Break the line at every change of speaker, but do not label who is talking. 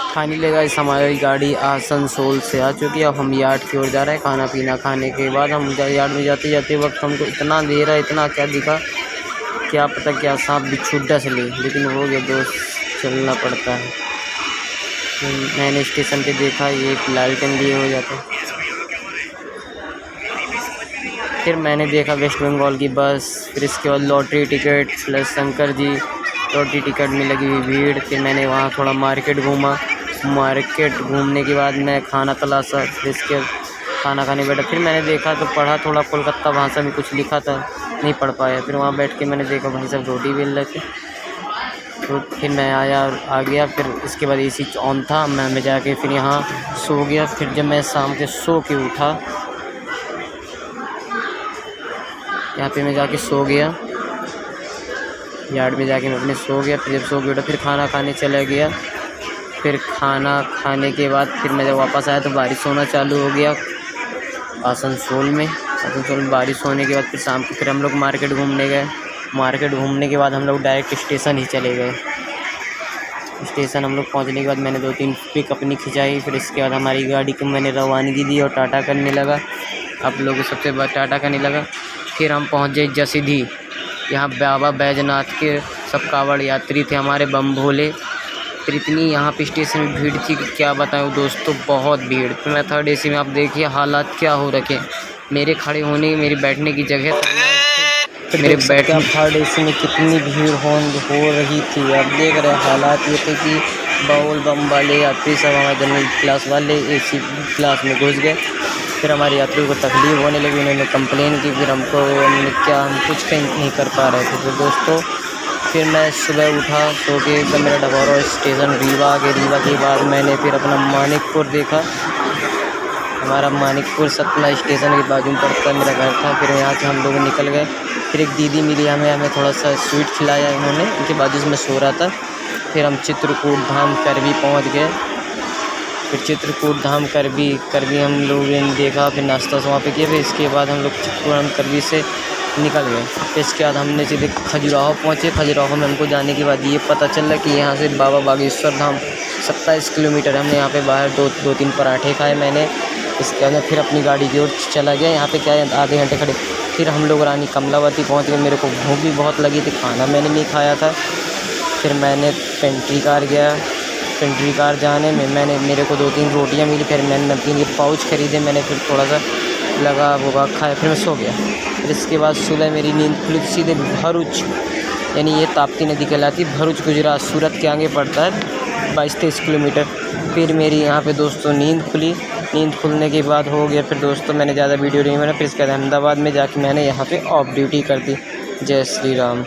Finally guys हमारी गाड़ी आसनसोल से आ चुकी है। अब हम यार्ड की ओर जा रहे हैं। खाना पीना खाने के बाद हम यार्ड में जाते जाते वक्त हमको इतना अंधेरा, इतना क्या दिखा, क्या पता क्या सांप बिच्छू डस ले, लेकिन हो गया दोस्त, चलना पड़ता है। मैंने स्टेशन पे देखा ये एक लालटेन लिए हो जाता। फिर मैंने देखा वेस्ट बंगाल की बस, फिर इसके बाद lottery ticket plus Shankar ji lottery ticket में लगी हुई भीड़। फिर मैंने वहाँ थोड़ा मार्केट घूमा। मार्केट घूमने के बाद मैं खाना तलाशा, फिर इसके खाना खाने बैठा। फिर मैंने देखा तो पढ़ा थोड़ा, कोलकाता भाषा में कुछ लिखा था, नहीं पढ़ पाया। फिर वहाँ बैठ के मैंने देखा भाई साहब रोटी बेल रहे थे, तो फिर मैं आ गया। फिर इसके बाद एसी ऑन था, मैं जाके फिर यहाँ सो गया। फिर जब मैं शाम के सो के उठा, यहाँ पे मैं जाके सो गया, यार्ड में जाके मैं अपने सो गया। फिर जब सो के उठा फिर खाना खाने चला गया। फिर खाना खाने के बाद फिर मैं जब वापस आया तो बारिश होना चालू हो गया आसनसोल में। आसनसोल में बारिश होने के बाद फिर शाम को फिर हम लोग मार्केट घूमने गए। मार्केट घूमने के बाद हम लोग डायरेक्ट स्टेशन ही चले गए। स्टेशन हम लोग पहुंचने के बाद मैंने 2-3 पिक अपनी खिंचाई। फिर इसके बाद हमारी गाड़ी को मैंने रवानगी दी और टाटा करने लगा। आप लोगों को सबसे बाद टाटा करने लगा। फिर हम पहुँच गए जसीडीह। यहाँ बाबा बैजनाथ के सब कांवड़ यात्री थे हमारे, बम भोले। फिर इतनी यहाँ पे स्टेशन में भीड़ थी कि क्या बताऊँ दोस्तों, बहुत भीड़। फिर मैं थर्ड एसी में, आप देखिए हालात क्या हो रखे। मेरे खड़े होने, मेरी बैठने की जगह तो मेरे बैठने थर्ड एसी में कितनी भीड़ हो रही थी। आप देख रहे हालात ये थे कि बाउल बम वाले यात्री सब हमारे जनरल क्लास वाले एसी क्लास में घुस गए। फिर हमारे यात्रियों को तकलीफ़ होने लगी, उन्होंने कंप्लेन की। फिर हम कुछ नहीं कर पा रहे थे। तो दोस्तों फिर मैं सुबह उठा, सो के एकदम मेरा डबौरा स्टेशन रीवा आ गया। रीवा के बाद मैंने फिर अपना मानिकपुर देखा। हमारा मानिकपुर सतना स्टेशन के बाजू में पड़ता मेरा घर था। फिर यहाँ से हम लोग निकल गए। फिर एक दीदी मिली, हमें थोड़ा सा स्वीट खिलाया इन्होंने, उनके बाजू से मैं सो रहा था। फिर हम चित्रकूट धाम करवी पहुँच गए। फिर चित्रकूट धाम करवी हम लोगों ने देखा। फिर नाश्ता वहाँ पे किया। फिर इसके बाद हम लोग चित्रकूट धाम करवी से निकल गए। फिर इसके बाद हमने सीधे खजुराहो पहुँचे। खजुराहो में हमको जाने के बाद ये पता चला कि यहाँ से बाबा बागेश्वर धाम 27 किलोमीटर। हमने यहाँ पे बाहर 2-3 पराठे खाए मैंने। इसके बाद फिर अपनी गाड़ी की ओर चला गया। यहाँ पे क्या है, आधे घंटे खड़े। फिर हम लोग रानी कमलावती पहुँच गए। मेरे को भूख भी बहुत लगी थी, खाना मैंने नहीं खाया था। फिर मैंने पेंट्री कार गया। पेंट्री कार जाने में मेरे को 2-3 रोटियाँ मिली। फिर मैंने नमकीन के पाउच खरीदे मैंने। फिर थोड़ा सा लगा वो खाया, फिर मैं सो गया। फिर इसके बाद सुबह मेरी नींद खुली सीधे भरूच, यानी ये ताप्ती नदी कहलाती है, भरूच गुजरात, सूरत के आगे पड़ता है 22-23 किलोमीटर। फिर मेरी यहाँ पे दोस्तों नींद खुली। नींद खुलने के बाद हो गया फिर दोस्तों, मैंने ज़्यादा वीडियो नहीं बना। फिर इसके बाद अहमदाबाद में जाके मैंने यहाँ पे ऑफ ड्यूटी कर दी। जय श्री राम।